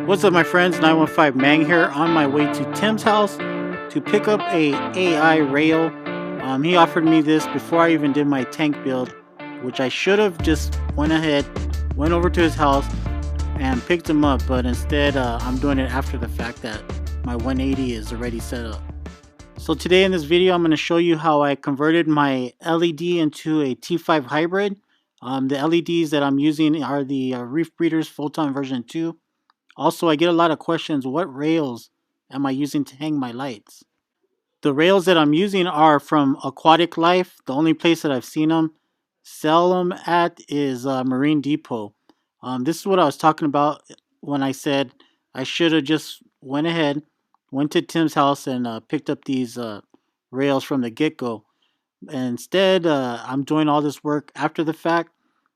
What's up, my friends? 915 Mang here, on my way to Tim's house to pick up a AI rail. He offered me this before I even did my tank build, which I should have just went over to his house and picked him up, but instead I'm doing it after the fact that my 180 is already set up. So today in this video, I'm going to show you how I converted my LED into a T5 hybrid. The LEDs that I'm using are the Reef Breeders Photon version 2. Also, I get a lot of questions, what rails am I using to hang my lights? The rails that I'm using are from Aquatic Life. The only place that I've seen them sell them at is Marine Depot. This is what I was talking about when I said I should have just went to Tim's house and picked up these rails from the get-go. Instead, I'm doing all this work after the fact.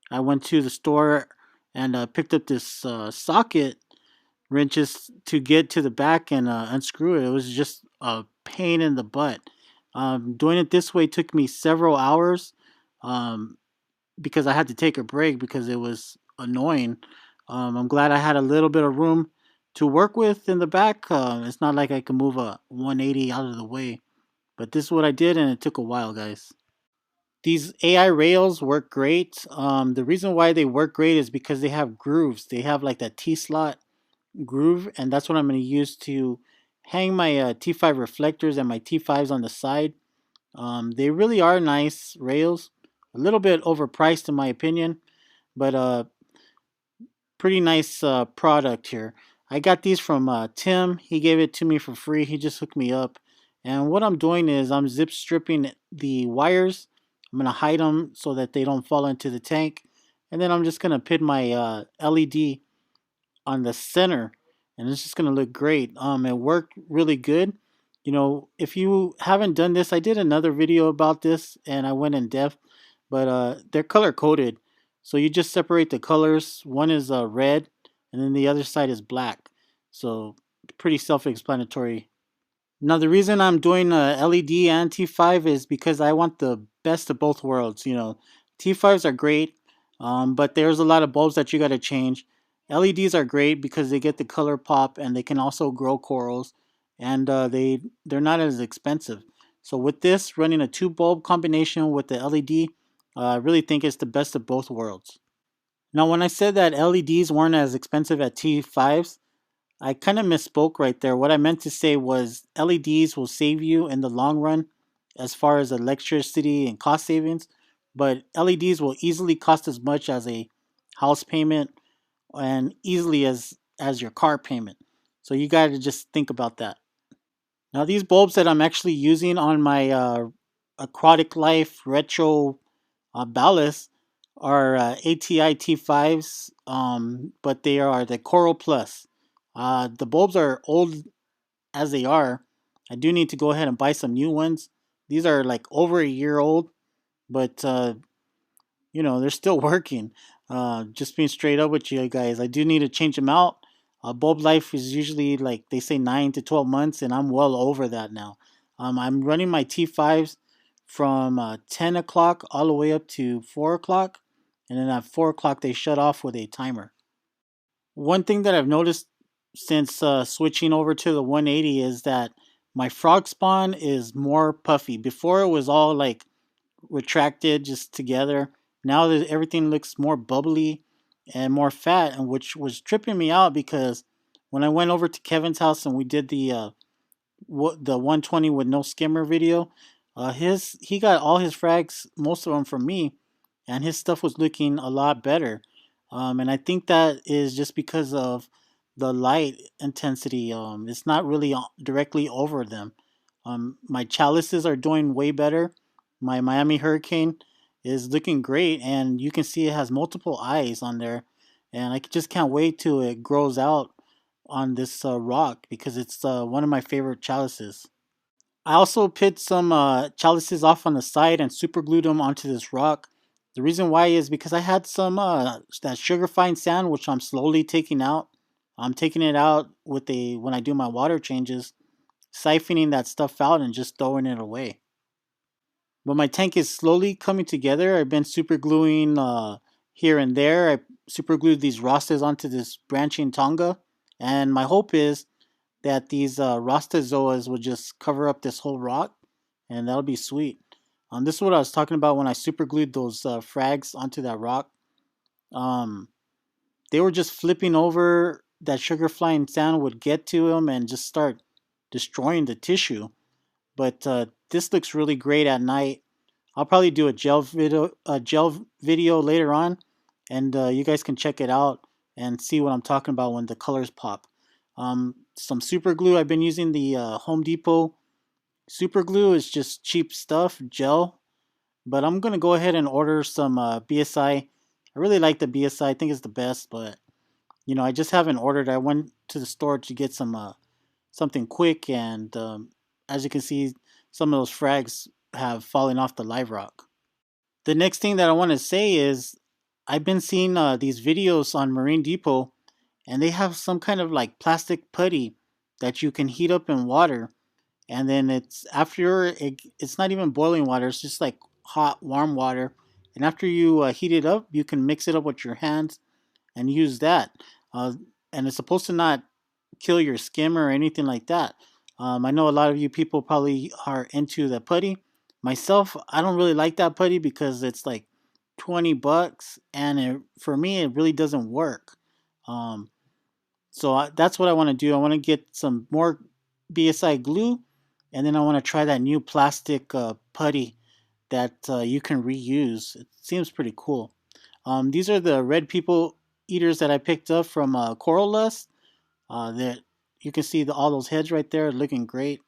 I went to the store and picked up this socket wrenches to get to the back and unscrew it. It was just a pain in the butt. Doing it this way took me several hours because I had to take a break because it was annoying. I'm glad I had a little bit of room to work with in the back. It's not like I can move a 180 out of the way, but this is what I did, and it took a while, guys. These AI rails work great. The reason why they work great is because they have grooves. They have like that T-slot groove, and that's what I'm going to use to hang my T5 reflectors and my T5s on the side. They really are nice rails, a little bit overpriced in my opinion, but pretty nice product here. I got these from Tim. He gave it to me for free. He just hooked me up, and what I'm doing is I'm zip stripping the wires. I'm going to hide them so that they don't fall into the tank, and then I'm just going to put my LED on the center, and it's just gonna look great. It worked really good. You know, if you haven't done this, I did another video about this and I went in depth, but they're color coded. So you just separate the colors. One is red and then the other side is black. So pretty self-explanatory. Now the reason I'm doing LED and T5 is because I want the best of both worlds. You know, T5s are great, but there's a lot of bulbs that you got to change. LEDs are great because they get the color pop and they can also grow corals, and they're not as expensive. So with this, running a 2 bulb combination with the LED, I really think it's the best of both worlds. Now when I said that LEDs weren't as expensive as T5s, I kind of misspoke right there. What I meant to say was LEDs will save you in the long run as far as electricity and cost savings, but LEDs will easily cost as much as a house payment and easily as your car payment. So you got to just think about that. Now these bulbs that I'm actually using on my Aquatic Life Retro ballast are ATI T5s, but they are the Coral Plus. The bulbs are old as they are. I do need to go ahead and buy some new ones. These are like over a year old, but you know, they're still working. Just being straight up with you guys, I do need to change them out. Bulb life is usually, like they say, 9 to 12 months, and I'm well over that now. I'm running my T5s from 10 o'clock all the way up to 4 o'clock, and then at 4 o'clock they shut off with a timer. One thing that I've noticed since switching over to the 180 is that my frog spawn is more puffy. Before it was all like retracted just together. Now that everything looks more bubbly and more fat, and which was tripping me out because when I went over to Kevin's house and we did the 120 with no skimmer video, he got all his frags, most of them from me, and his stuff was looking a lot better. And I think that is just because of the light intensity. It's not really directly over them. My chalices are doing way better. My Miami Hurricane is looking great, and you can see it has multiple eyes on there. And I just can't wait till it grows out on this rock because it's one of my favorite chalices. I also put some chalices off on the side and super glued them onto this rock. The reason why is because I had some that sugar fine sand, which I'm slowly taking out. I'm taking it out with when I do my water changes, siphoning that stuff out and just throwing it away. But my tank is slowly coming together. I've been super gluing here and there. I super glued these rostas onto this branching tonga, And my hope is that these Rastazoas will just cover up this whole rock, and that'll be sweet. This is what I was talking about when I super glued those frags onto that rock. Um, they were just flipping over. That sugar flying sand would get to them and just start destroying the tissue. But this looks really great at night. I'll probably do a gel video later on, and you guys can check it out and see what I'm talking about when the colors pop. Some super glue. I've been using the Home Depot super glue. It's just cheap stuff, gel. But I'm gonna go ahead and order some BSI. I really like the BSI. I think it's the best, but I just haven't ordered. I went to the store to get something quick, and as you can see, some of those frags have fallen off the live rock. The next thing that I want to say is I've been seeing these videos on Marine Depot, and they have some kind of like plastic putty that you can heat up in water, and then it's not even boiling water. It's just like hot, warm water, and after you heat it up, you can mix it up with your hands and use that. Uh, and it's supposed to not kill your skin or anything like that. I know a lot of you people probably are into the putty. Myself, I don't really like that putty because it's like $20, and for me, it really doesn't work. Um, that's what I want to do. I want to get some more BSI glue, and then I want to try that new plastic putty that you can reuse. It seems pretty cool. These are the red people eaters that I picked up from Coral Lust. That you can see all those heads right there looking great,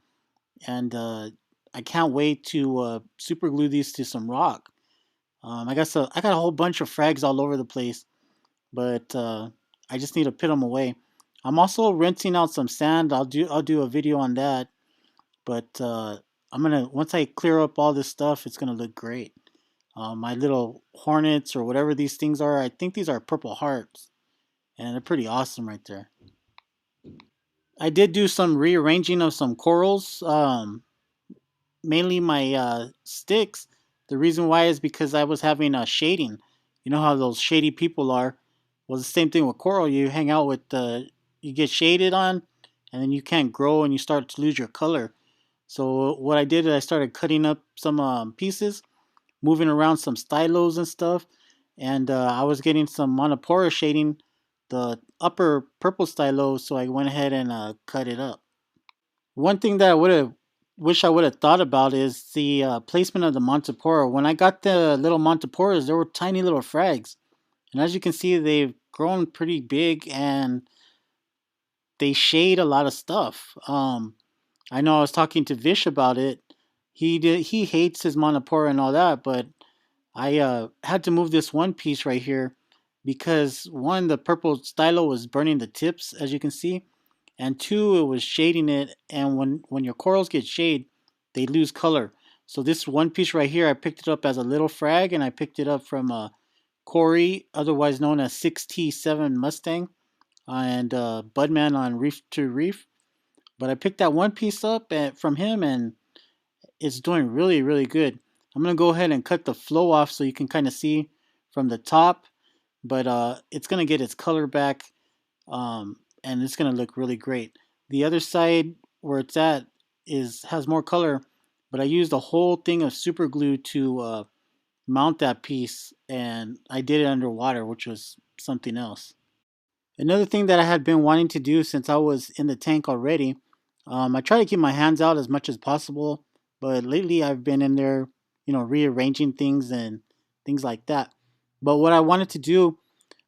and I can't wait to super glue these to some rock. I got a whole bunch of frags all over the place, but I just need to put them away. I'm also rinsing out some sand. I'll do a video on that, but I'm gonna once I clear up all this stuff, it's gonna look great. My little hornets or whatever these things are, I think these are purple hearts, and they're pretty awesome right there. I did do some rearranging of some corals, mainly my sticks. The reason why is because I was having a shading. You know how those shady people are. Well, the same thing with coral. You hang out with you get shaded on, and then you can't grow and you start to lose your color. So what I did is I started cutting up some pieces, moving around some stylos and stuff, and I was getting some monopora shading, the upper purple stylo, so I went ahead and cut it up. One thing that I would have wish I would have thought about is the placement of the Montipora. When I got the little Montiporas, there were tiny little frags, and as you can see, they've grown pretty big and they shade a lot of stuff. I know I was talking to Vish about it. He hates his Montipora and all that, but I had to move this one piece right here because one, the purple stylo was burning the tips, as you can see, and two, it was shading it. And when your corals get shade, they lose color. So this one piece right here, I picked it up as a little frag, and I picked it up from Corey, otherwise known as 6T7 Mustang, and Budman on Reef to Reef. But I picked that one piece up from him, and it's doing really, really good. I'm gonna go ahead and cut the flow off so you can kind of see from the top, but it's gonna get its color back, and it's gonna look really great. The other side where it's at is has more color, but I used a whole thing of super glue to mount that piece, and I did it underwater, which was something else. Another thing that I had been wanting to do since I was in the tank already, I try to keep my hands out as much as possible, but lately I've been in there, rearranging things and things like that. But what I wanted to do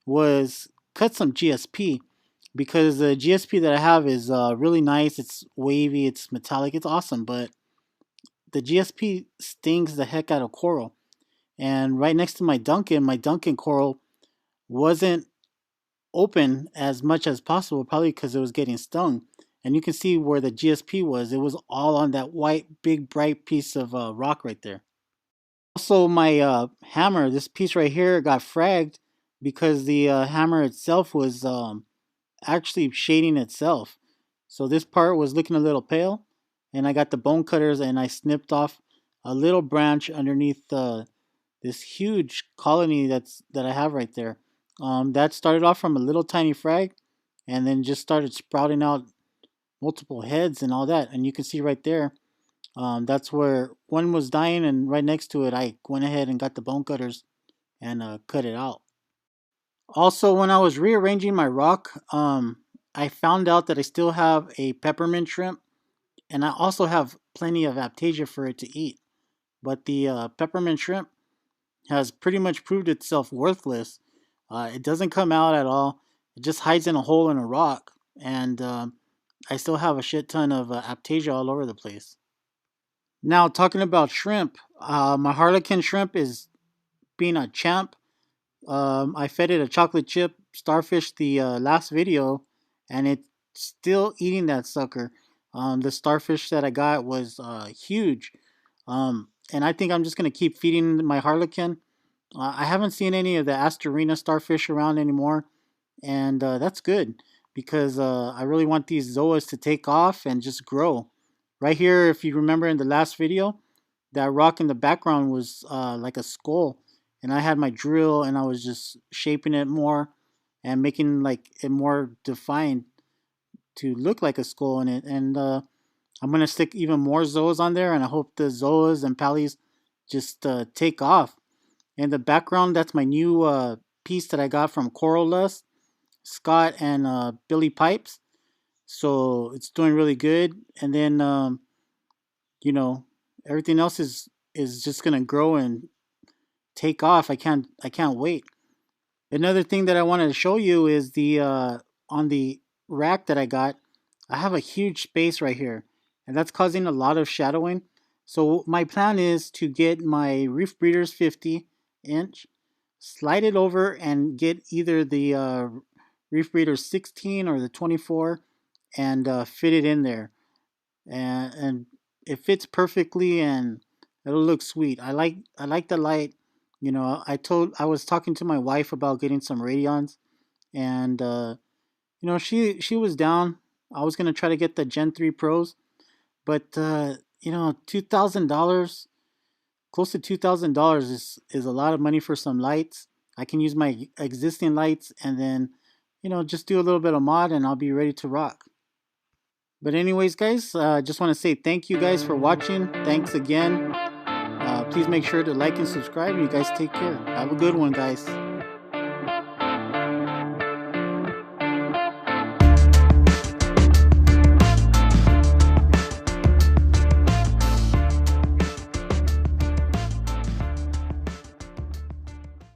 was cut some GSP because the GSP that I have is really nice. It's wavy, it's metallic, it's awesome, but the GSP stings the heck out of coral. And right next to my Duncan coral wasn't open as much as possible, probably because it was getting stung. And you can see where the GSP was. It was all on that white, big, bright piece of rock right there. Also, my hammer, this piece right here, got fragged because the hammer itself was actually shading itself. So this part was looking a little pale, and I got the bone cutters and I snipped off a little branch underneath this huge colony that I have right there. That started off from a little tiny frag, and then just started sprouting out multiple heads and all that. And you can see right there, that's where one was dying, and right next to it, I went ahead and got the bone cutters and cut it out. Also, when I was rearranging my rock, I found out that I still have a peppermint shrimp, and I also have plenty of aptasia for it to eat. But the peppermint shrimp has pretty much proved itself worthless. It doesn't come out at all. It just hides in a hole in a rock, and I still have a shit ton of aptasia all over the place. Now, talking about shrimp, my harlequin shrimp is being a champ. I fed it a chocolate chip starfish the last video, and it's still eating that sucker. The starfish that I got was huge, and I think I'm just gonna keep feeding my harlequin. I haven't seen any of the Astorina starfish around anymore, and that's good because I really want these zoas to take off and just grow. Right here, if you remember in the last video, that rock in the background was like a skull, and I had my drill and I was just shaping it more and making like it more defined to look like a skull in it. And I'm gonna stick even more zoas on there, and I hope the zoas and pallies just take off. In the background, that's my new piece that I got from Coral Lust, Scott, and Billy Pipes. So it's doing really good. And then you know everything else is just gonna grow and take off. I can't wait. Another thing that I wanted to show you is the on the rack that I got. I have a huge space right here, and that's causing a lot of shadowing. So my plan is to get my Reef Breeders 50-inch, slide it over, and get either the Reef Breeders 16 or the 24, and fit it in there, and it fits perfectly, and it'll look sweet. I like the light. I was talking to my wife about getting some radions, and she was down. I was gonna try to get the Gen 3 Pros, but $2,000, close to $2,000 is a lot of money for some lights. I can use my existing lights and then just do a little bit of mod, and I'll be ready to rock. But anyways, guys, just want to say thank you guys for watching. Thanks again. Please make sure to like and subscribe. You guys take care. Have a good one, guys.